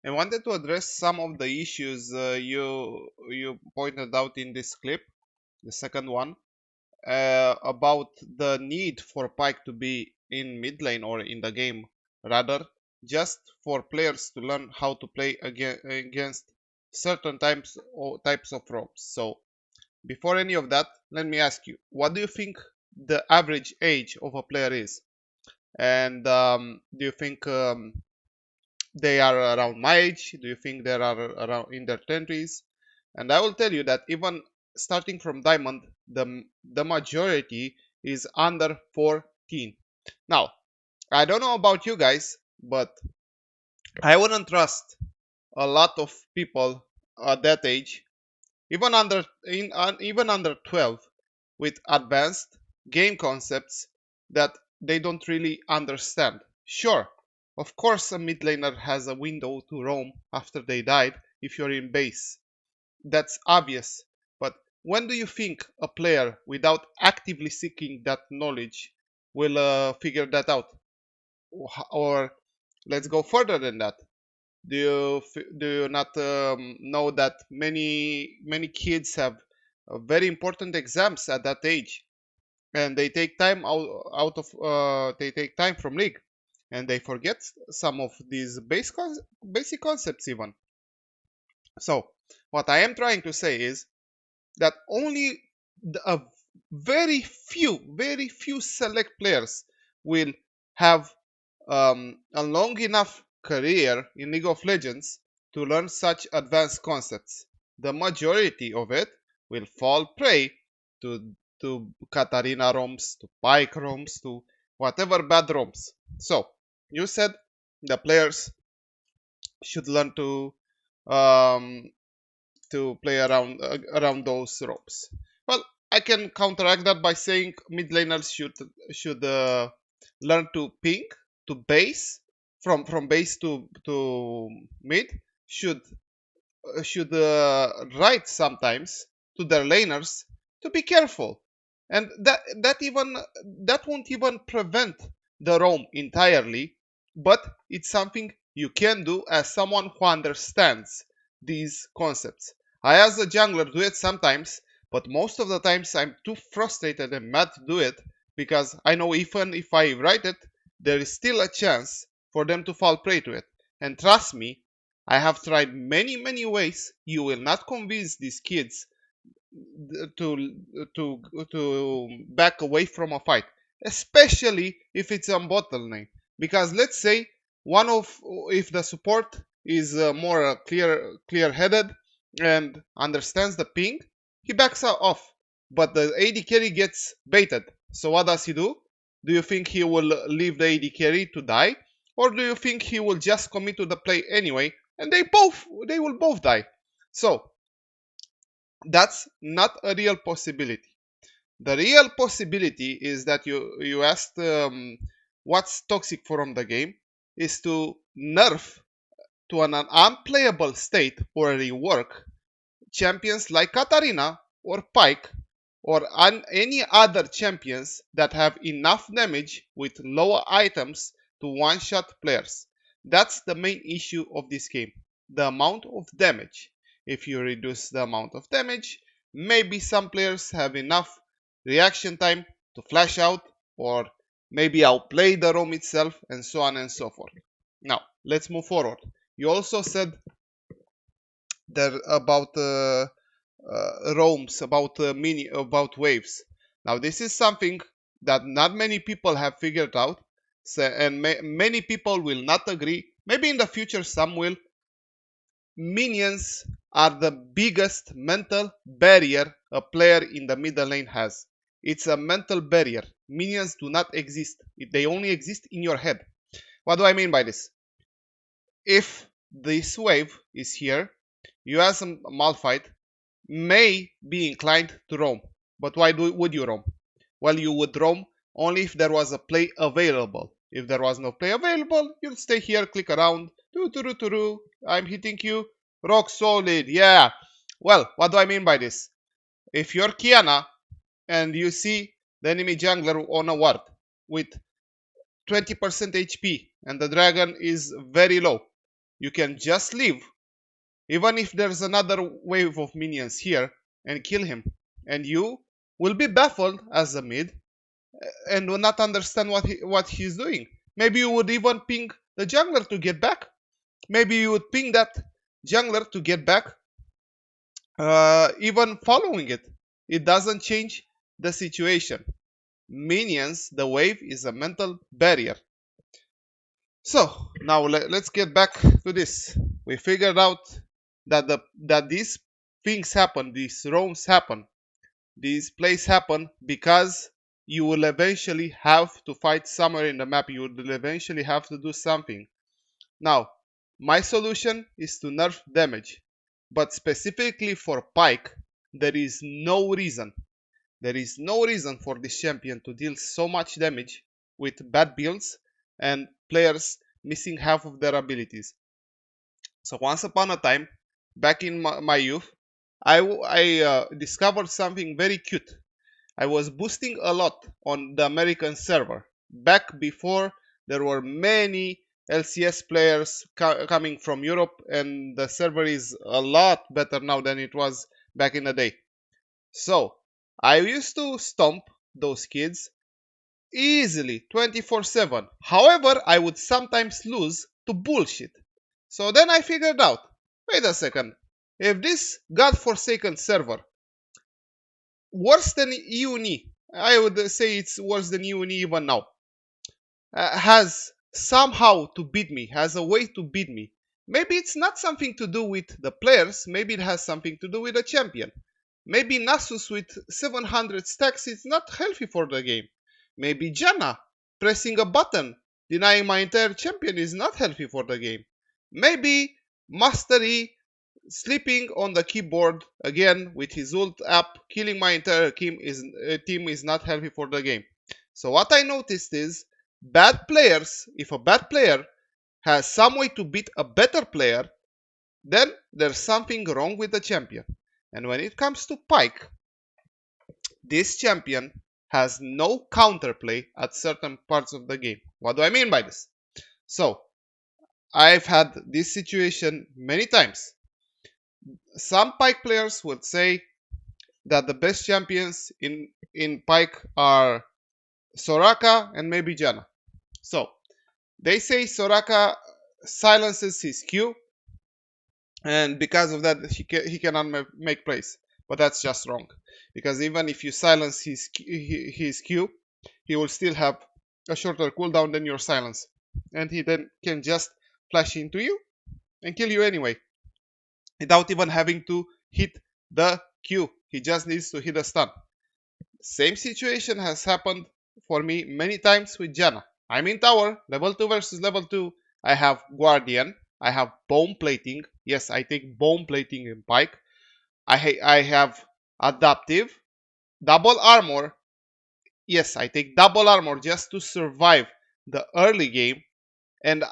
I wanted to address some of the issues you pointed out in this clip, the second one, about the need for Pyke to be in mid lane or in the game, rather just for players to learn how to play against certain types of roles. So before any of that, let me ask you, what do you think the average age of a player is? And do you think they are around my age? Do you think they are around in their 20s? And I will tell you that even starting from diamond, the majority is under 14. Now, I don't know about you guys, but I wouldn't trust a lot of people at that age, even under 12, with advanced game concepts that they don't really understand. Sure, of course, a mid laner has a window to roam after they died if you're in base. That's obvious. But when do you think a player, without actively seeking that knowledge, will figure that out? Or let's go further than that. Do you not know that many kids have very important exams at that age, and they take time out of they take time from league, and they forget some of these basic concepts even. So what I am trying to say is that only a very few select players will have a long enough career in League of Legends to learn such advanced concepts. The majority of it will fall prey to Katarina ROMs, to Pyke ROMs, to whatever bad ROMs. So, you said the players should learn um, to play around those ropes. Well, I can counteract that by saying mid laners should learn to ping to base from base to mid should write sometimes to their laners to be careful, and that won't even prevent the roam entirely, but it's something you can do as someone who understands these concepts. I, as a jungler, do it sometimes, but most of the times I'm too frustrated and mad to do it because I know even if I write it, there is still a chance for them to fall prey to it. And trust me, I have tried many ways. You will not convince these kids to back away from a fight, especially if it's on bottle lane. Because let's say one of if the support is more clear headed and understands the ping, he backs off. But the AD carry gets baited. So what does he do? Do you think he will leave the AD carry to die, or do you think he will just commit to the play anyway, and they will both die? So that's not a real possibility. The real possibility is that you asked what's toxic from the game is to nerf to an unplayable state or rework champions like Katarina or Pyke or any other champions that have enough damage with lower items to one-shot players. That's the main issue of this game, the amount of damage. If you reduce the amount of damage, maybe some players have enough reaction time to flash out or maybe outplay the roam itself and so on and so forth. Now, let's move forward. You also said that about roams, about waves. Now, this is something that not many people have figured out, so, and many people will not agree. Maybe in the future some will. Minions are the biggest mental barrier a player in the middle lane has. It's a mental barrier. Minions do not exist. They only exist in your head. What do I mean by this? If this wave is here, you as a Malphite may be inclined to roam. But why would you roam? Well, you would roam only if there was a play available. If there was no play available, you'll stay here, click around, I'm hitting you, rock solid, yeah. Well, what do I mean by this? If you're Kiana and you see the enemy jungler on a ward with 20% HP and the dragon is very low, you can just leave, even if there's another wave of minions here, and kill him. And you will be baffled as a mid and will not understand what he's doing. Maybe you would even ping the jungler to get back. Maybe you would ping that jungler to get back, even following it. It doesn't change the situation. Minions, the wave is a mental barrier. So now let's get back to this. We figured out that these things happen, these roams happen, these plays happen because you will eventually have to fight somewhere in the map. You will eventually have to do something. Now, my solution is to nerf damage, but specifically for Pyke, there is no reason. There is no reason for this champion to deal so much damage with bad builds and players missing half of their abilities. So once upon a time, back in my youth, I discovered something very cute. I was boosting a lot on the American server back before there were many LCS players coming from Europe, and the server is a lot better now than it was back in the day. So I used to stomp those kids easily 24/7. However, I would sometimes lose to bullshit. So then I figured out, wait a second, if this godforsaken server, worse than Uni, I would say it's worse than Uni even now, has somehow to beat me, has a way to beat me. Maybe it's not something to do with the players, maybe it has something to do with the champion. Maybe Nasus with 700 stacks is not healthy for the game. Maybe Janna pressing a button denying my entire champion is not healthy for the game. Maybe Mastery sleeping on the keyboard again with his ult up, killing my entire team is not healthy for the game. So what I noticed is bad players, if a bad player has some way to beat a better player, then there's something wrong with the champion. And when it comes to Pyke, this champion has no counterplay at certain parts of the game. What do I mean by this? So, I've had this situation many times. Some Pyke players would say that the best champions in Pyke are Soraka and maybe Janna. So, they say Soraka silences his Q, and because of that he cannot make plays. But that's just wrong, because even if you silence his Q, he will still have a shorter cooldown than your silence, and he then can just flash into you and kill you anyway without even having to hit the Q. He just needs to hit a stun. Same situation has happened for me many times with Janna. I'm in tower, level 2 versus level 2. I have Guardian, I have Bone Plating. Yes, I take Bone Plating in Pyke. I have Adaptive, Double Armor. Yes, I take Double Armor just to survive the early game. And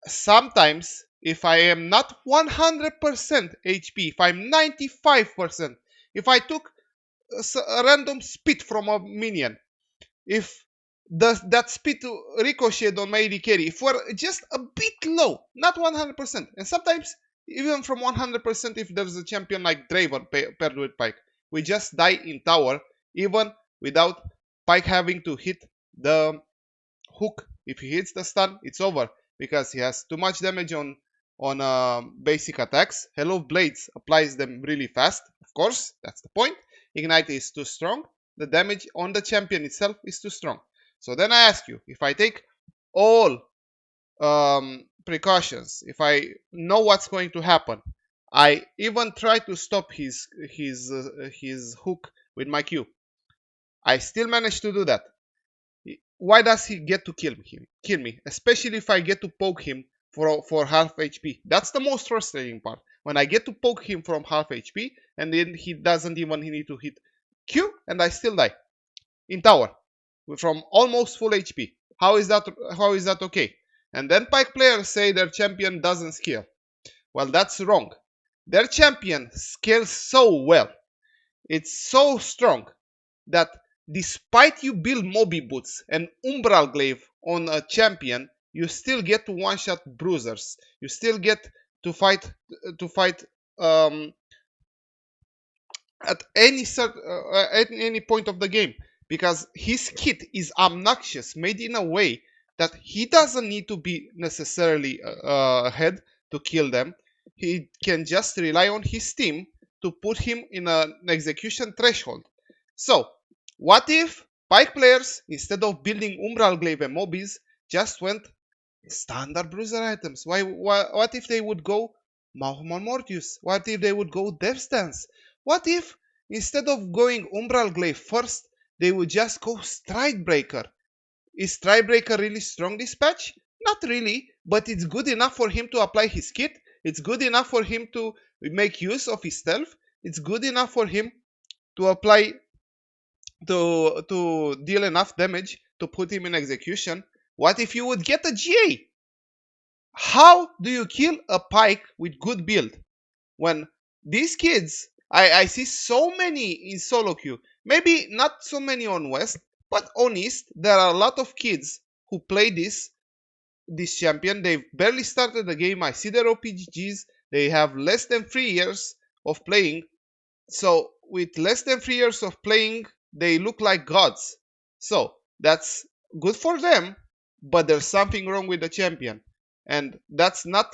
sometimes, if I am not 100% HP, if I'm 95%, if I took a random spit from a minion, if that spit ricocheted on my AD carry, if we're just a bit low, not 100%, and sometimes even from 100% if there's a champion like Draven paired with Pyke, we just die in tower, even without Pyke having to hit the hook. If he hits the stun, it's over, because he has too much damage on basic attacks. Hello Blades applies them really fast, of course, that's the point. Ignite is too strong. The damage on the champion itself is too strong. So then I ask you, if I take all precautions, if I know what's going to happen, I even try to stop his hook with my Q, I still manage to do that. Why does he get to kill me? Especially if I get to poke him for half HP. That's the most frustrating part. When I get to poke him from half HP and then he doesn't even need to hit Q and I still die in tower from almost full HP. How is that okay? And then Pyke players say their champion doesn't scale. Well, that's wrong. Their champion scales so well. It's so strong that despite you build Moby Boots and Umbral Glaive on a champion, you still get to one-shot bruisers. You still get to fight um, at any point of the game, because his kit is obnoxious, made in a way that he doesn't need to be necessarily ahead to kill them. He can just rely on his team to put him in an execution threshold. So, what if Pyke players, instead of building Umbral Glaive and Mobbies, just went standard bruiser items? What if they would go Mahomon Mortius? What if they would go Death Stance? What if instead of going Umbral Glaive first, they would just go Stridebreaker? Is Stridebreaker really strong this patch? Not really, but it's good enough for him to apply his kit. It's good enough for him to make use of his stealth. It's good enough for him to apply to deal enough damage to put him in execution. What if you would get a GA? How do you kill a Pyke with good build? When these kids, I see so many in solo queue, maybe not so many on West, but on East, there are a lot of kids who play this champion. They've barely started the game. I see their OPGs. They have less than 3 years of playing. So with less than 3 years of playing, they look like gods. So that's good for them, but there's something wrong with the champion, and that's not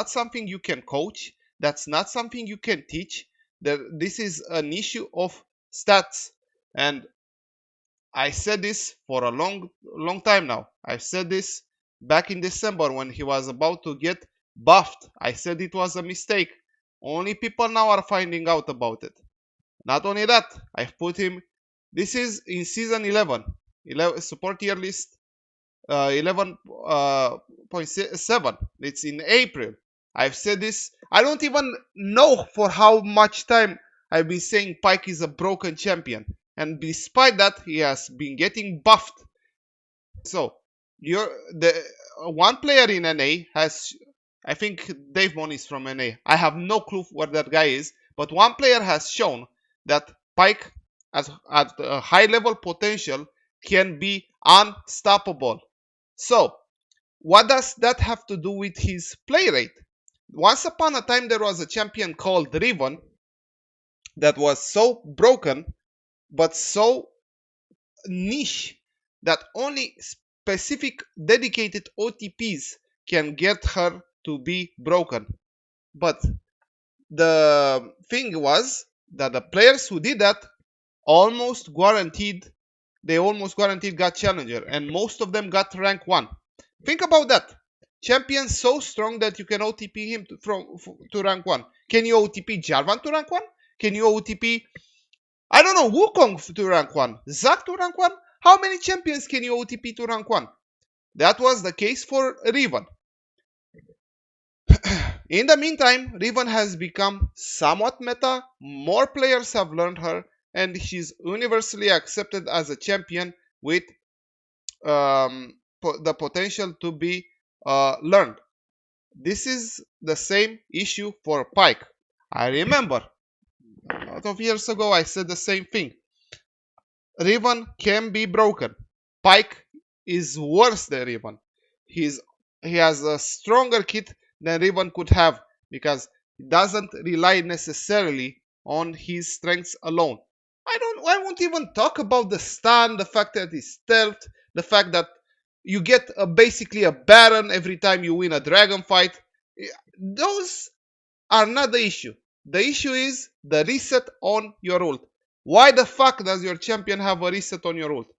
something you can coach. That's not something you can teach. This is an issue of stats, and I said this for a long time now. I said this back in December when he was about to get buffed. I said it was a mistake. Only people now are finding out about it. Not only that, I've put him. This is in season 11 support tier list 11.7. It's in April. I've said this. I don't even know for how much time I've been saying Pyke is a broken champion, and despite that, he has been getting buffed. So, the one player in NA has, I think Dave Mon is from NA. I have no clue where that guy is, but one player has shown that Pyke at a high level potential can be unstoppable. So, what does that have to do with his play rate? Once upon a time, there was a champion called Riven that was so broken, but so niche, that only specific dedicated OTPs can get her to be broken. But the thing was that the players who did that almost guaranteed got challenger, and most of them got rank 1. Think about that. Champion so strong that you can OTP him to rank 1. Can you OTP Jarvan to rank 1? Can you OTP, I don't know, Wukong to rank 1? Zac to rank 1? How many champions can you OTP to rank 1? That was the case for Riven. In the meantime, Riven has become somewhat meta. More players have learned her, and she's universally accepted as a champion with the potential to be learned. This is the same issue for Pyke. I remember a lot of years ago I said the same thing. Riven can be broken. Pyke is worse than Riven. He has a stronger kit than Riven could have, because he doesn't rely necessarily on his strengths alone. I won't even talk about the stun, the fact that he's stealth, the fact that you get basically a Baron every time you win a dragon fight. Those are not the issue. The issue is the reset on your ult. Why the fuck does your champion have a reset on your ult?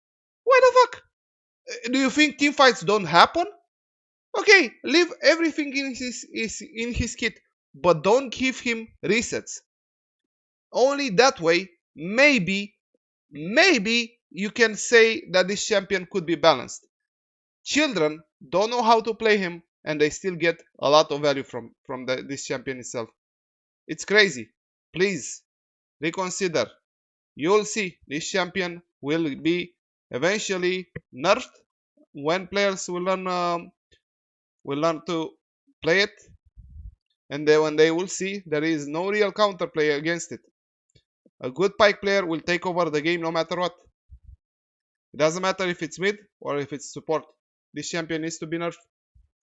Why the fuck? Do you think team fights don't happen? Okay, leave everything in his kit, but don't give him resets. Only that way, maybe you can say that this champion could be balanced. Children don't know how to play him, and they still get a lot of value from this champion itself. It's crazy. Please reconsider. You'll see this champion will be eventually nerfed when players will learn to play it, and when they will see there is no real counterplay against it. A good Pyke player will take over the game no matter what. It doesn't matter if it's mid or if it's support. This champion needs to be nerfed.